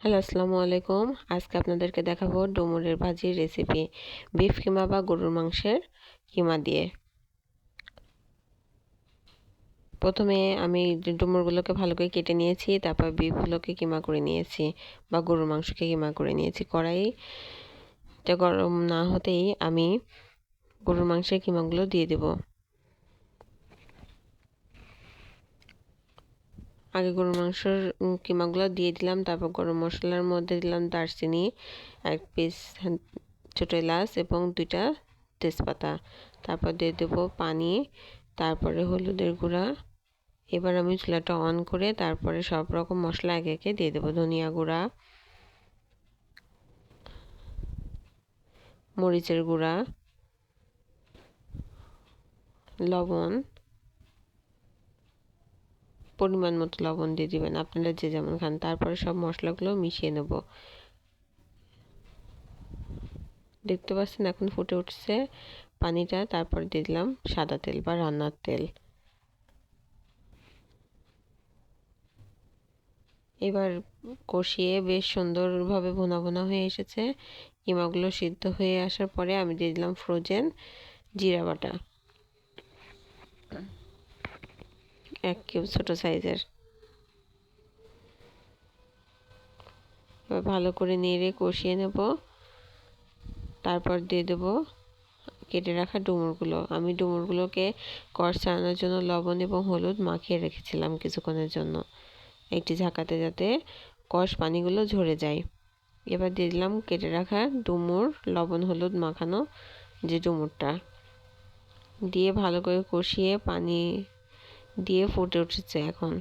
Hello, আসসালামু আলাইকুম। আজকে আপনাদেরকে দেখাবো ডুমুরের ভাজির রেসিপি। বিফ কিমা বা গরুর মাংসের কিমা দিয়ে। প্রথমে আমি ডুমুরগুলোকে ভালো করে কেটে নিয়েছি, তারপর বিফগুলোকে কিমা করে নিয়েছি বা গরুর মাংসকে কিমা করে নিয়েছি। কড়াইটা গরম না হতেই আমি গরুর মাংসের কিমাগুলো দিয়ে দেব। আগে গরুর মাংসের কিমাগুলো দিয়ে দিলাম, তারপর গরম মশলার মধ্যে দিলাম দারচিনি, 1 পিস ছোটো এলাচ এবং 2টা তেজপাতা। তারপর দিয়ে দেবো পানি, তারপরে হলুদের গুঁড়া। এবার আমি চুলাটা অন করে তারপরে সব রকম মশলা একে একে দিয়ে দেবো। ধনিয়া গুঁড়া, মরিচের গুঁড়া, লবণ, পরিমাণ মতো লবণ দিয়ে দিবেন, আপনারা যে যেমন খান। তারপরে সব মশলাগুলো মিশিয়ে নেব। দেখতে পাচ্ছেন এখন ফুটে উঠছে পানিটা। তারপর দিয়ে দিলাম সাদা তেল বা রান্নার তেল। এবার কষিয়ে বেশ সুন্দরভাবে ভুনা ভুনা হয়ে এসেছে। কিমাগুলো সিদ্ধ হয়ে আসার পরে আমি দিয়ে দিলাম ফ্রোজেন জিরা বাটা, 1 কিউব ছোটো সাইজের। এবার ভালো করে নেড়ে কষিয়ে নেব। তারপর দিয়ে দেব কেটে রাখা ডুমুরগুলো। আমি ডুমুরগুলোকে কষ ছাড়ানোর জন্য লবণ এবং হলুদ মাখিয়ে রেখেছিলাম কিছুক্ষণের জন্য একটি ঝাঁকাতে, যাতে কষ পানিগুলো ঝরে যায়। এবার দিয়ে দিলাম কেটে রাখা ডুমুর, লবণ হলুদ মাখানো যে ডুমুরটা দিয়ে ভালো করে কষিয়ে পানি দিয়ে ফুটে উঠেছে। এখন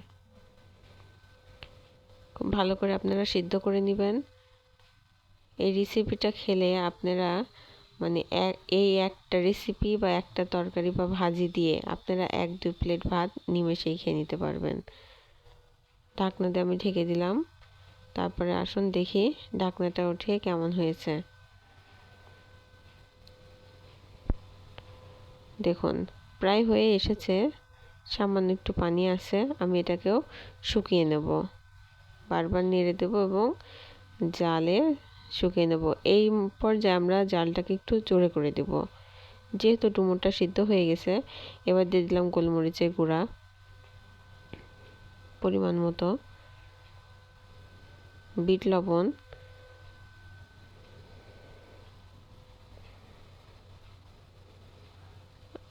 খুব ভালো করে আপনারা সিদ্ধ করে নেবেন। এই রেসিপিটা খেলে আপনারা মানে এই একটা রেসিপি বা একটা তরকারি বা ভাজি দিয়ে আপনারা 1-2 প্লেট ভাত নিমেষেই খেয়ে নিতে পারবেন। ঢাকনা দিয়ে আমি ঢেকে দিলাম। তারপরে আসুন দেখি ঢাকনাটা উঠিয়ে কেমন হয়েছে। দেখুন প্রায় হয়ে এসেছে, সামান্য একটু পানি আছে। আমি এটাকেও শুকিয়ে নেব, বারবার নেড়ে দেব এবং জালে শুকিয়ে নেব। এই পর্যায়ে আমরা জালটাকে একটু জোরে করে দেব, যেহেতু ডুমুরটা সিদ্ধ হয়ে গেছে। এবার দিয়ে দিলাম গোলমরিচের গুঁড়া পরিমাণ মতো, বিট লবণ,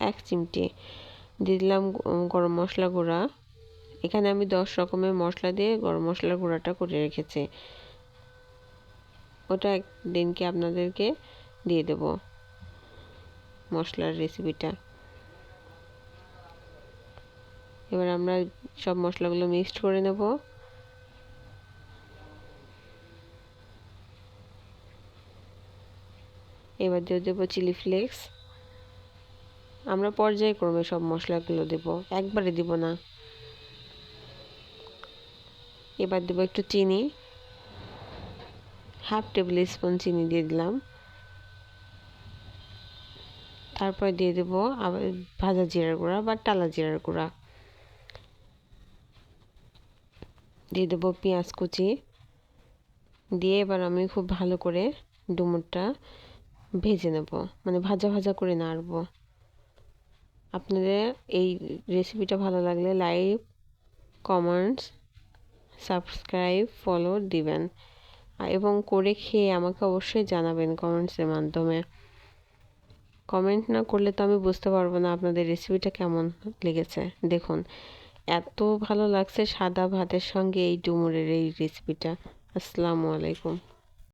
এক চিমটি দিয়ে দিলাম গরম মশলা গুঁড়া। এখানে আমি 10 রকমের মশলা দিয়ে গরম মশলার গুঁড়াটা করে রেখেছি, ওটা একদিনকে আপনাদেরকে দিয়ে দেব মশলার রেসিপিটা। এবার আমরা সব মশলাগুলো মিক্সড করে নেব। এবার দিয়ে দেবো চিলি ফ্লেক্স। আমরা পর্যায়ক্রমে সব মশলাগুলো দেব, একবারে দিব না। এবার দেবো একটু চিনি, 1/2 টেবিল স্পুন চিনি দিয়ে দিলাম। তারপর দিয়ে দেবো আবার ভাজা জিরার গুঁড়া বা টালা জিরার গুঁড়া, দিয়ে দেবো পেঁয়াজ কুচি দিয়ে এবার আমি খুব ভালো করে ডুমুরটা ভেজে নেব, মানে ভাজা ভাজা করে নাড়ব। আপনাদের এই রেসিপিটা ভালো লাগলে লাইক, কমেন্টস, সাবস্ক্রাইব, ফলো দিবেন এবং করে খেয়ে আমাকে অবশ্যই জানাবেন কমেন্টসের মাধ্যমে। কমেন্ট না করলে তো আমি বুঝতে পারবো না আপনাদের রেসিপিটা কেমন লেগেছে। দেখুন এত ভালো লাগছে সাদা ভাতের সঙ্গে এই ডুমুরের এই রেসিপিটা। আসসালামু আলাইকুম।